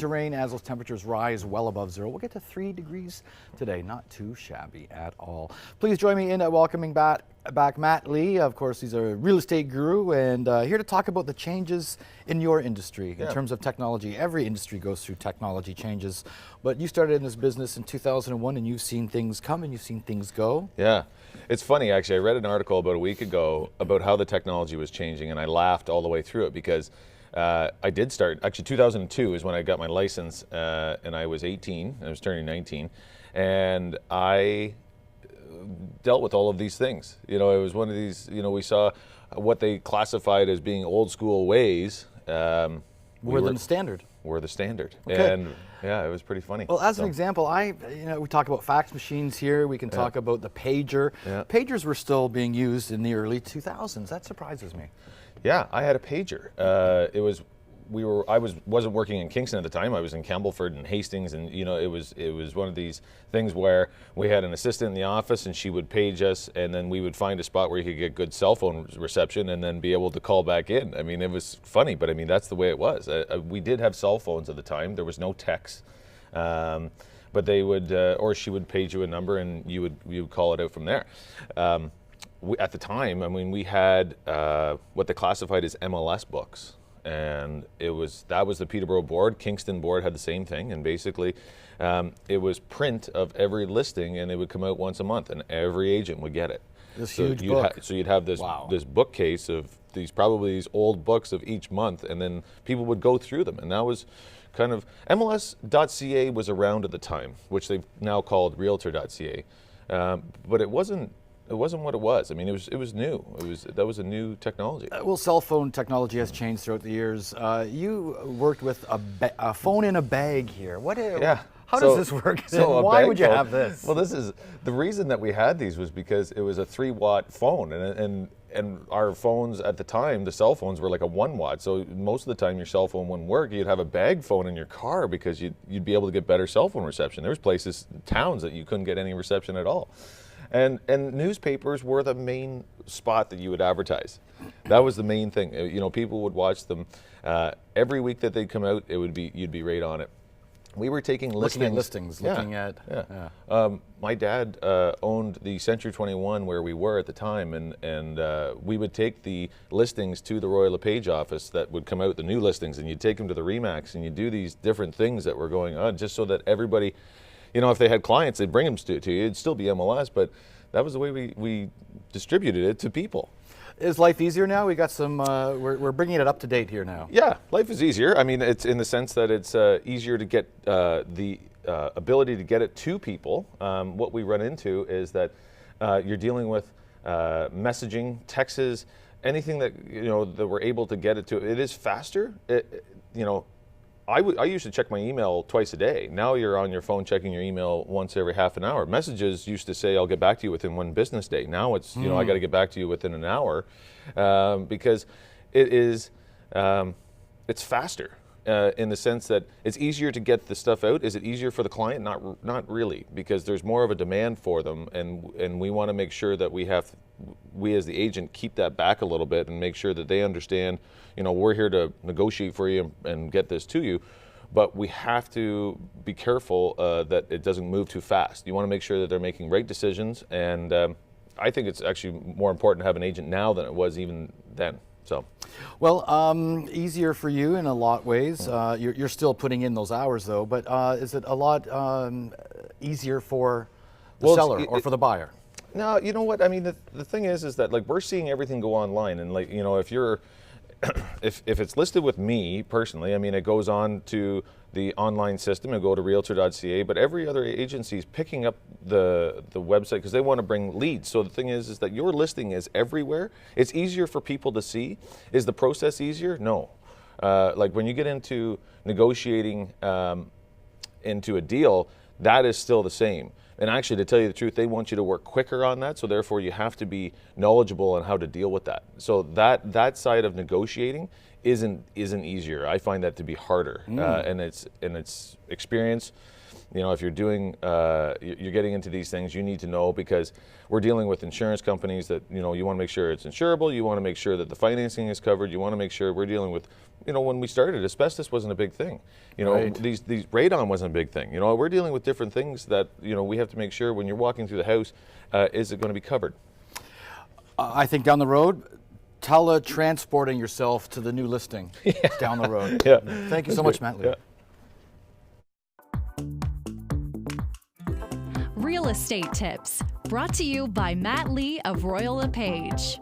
To rain as those temperatures rise well above zero. We'll get to 3 degrees today. Not too shabby at all. Please join me in welcoming back Matt Lee. Of course, he's a real estate guru and here to talk about the changes in your industry in terms of technology. Every industry goes through technology changes, but you started in this business in 2001 and you've seen things come and you've seen things go. Yeah, it's funny actually. I read an article about a week ago about how the technology was changing, and I laughed all the way through it because I did start, actually 2002 is when I got my license, and I was 18, I was turning 19, and I dealt with all of these things. You know, it was one of these, you know, we saw what they classified as being old school ways. We're the standard. We're the standard. Okay. And yeah, it was pretty funny. Well, as an example, we talk about fax machines here. We can talk about the pager. Pagers were still being used in the early 2000s. That surprises me. Yeah, I had a pager. I wasn't working in Kingston at the time. I was in Campbellford and Hastings, and you know, it was one of these things where we had an assistant in the office, and she would page us, and then we would find a spot where you could get good cell phone reception, and then be able to call back in. I mean, it was funny, but I mean that's the way it was. We did have cell phones at the time. There was no text, but they would, or she would page you a number, and you would call it out from there. At the time, I mean, we had what they classified as MLS books, and that was the Peterborough board. Kingston board had the same thing, and basically it was print of every listing, and it would come out once a month, and every agent would get it. This huge book. So you'd have this this bookcase of these old books of each month, and then people would go through them, and that was kind of MLS.ca was around at the time, which they've now called Realtor.ca, but it wasn't what it was. I mean, it was new. That was a new technology. Well, cell phone technology has changed throughout the years. You worked with a phone in a bag here. How does this work? So why would you have this? Well, this is the reason that we had these was because it was a 3-watt phone, and our phones at the time, the cell phones were like a 1-watt. So most of the time your cell phone wouldn't work. You'd have a bag phone in your car because you'd be able to get better cell phone reception. There was places, towns that you couldn't get any reception at all. And newspapers were the main spot that you would advertise. That was the main thing. You know, people would watch them every week that they'd come out. You'd be right on it. We were taking listings. My dad owned the Century 21 where we were at the time, and we would take the listings to the Royal LePage office that would come out, the new listings, and you'd take them to the Remax, and you'd do these different things that were going on just so that everybody, you know, if they had clients, they'd bring them to you. It'd still be MLS, but that was the way we distributed it to people. Is life easier now? We got some. We're bringing it up to date here now. Yeah, life is easier. I mean, it's in the sense that it's easier to get the ability to get it to people. What we run into is that you're dealing with messaging, texts, anything that that we're able to get it to. It is faster. I used to check my email twice a day. Now you're on your phone checking your email once every half an hour. Messages used to say, I'll get back to you within 1 business day. Now it's, I got to get back to you within an hour because it's faster in the sense that it's easier to get the stuff out. Is it easier for the client? Not really, because there's more of a demand for them, and we want to make sure that we as the agent keep that back a little bit and make sure that they understand, we're here to negotiate for you and get this to you, but we have to be careful that it doesn't move too fast. You want to make sure that they're making right decisions, and I think it's actually more important to have an agent now than it was even then. So, well, easier for you in a lot of ways. You're still putting in those hours though, but is it a lot easier for the seller or for the buyer? No, you know what? I mean, the thing is that like we're seeing everything go online, and like if you're if it's listed with me personally, I mean, it goes on to the online system and go to Realtor.ca, but every other agency is picking up the website because they want to bring leads. So the thing is that your listing is everywhere. It's easier for people to see. Is the process easier? No. Like when you get into negotiating into a deal, that is still the same. And actually, to tell you the truth, they want you to work quicker on that. So therefore, you have to be knowledgeable on how to deal with that. So that side of negotiating isn't easier. I find that to be harder, and it's experience. You know, if you're doing, you're getting into these things, you need to know, because we're dealing with insurance companies that, you know, you want to make sure it's insurable, you want to make sure that the financing is covered, you want to make sure we're dealing with, you know, when we started, asbestos wasn't a big thing. You know, Right. these radon wasn't a big thing. You know, we're dealing with different things that, you know, we have to make sure when you're walking through the house, is it going to be covered? I think down the road, teletransporting yourself to the new listing down the road. Yeah. Thank you so much, Matt Lee. Yeah. Real estate tips brought to you by Matt Lee of Royal LePage.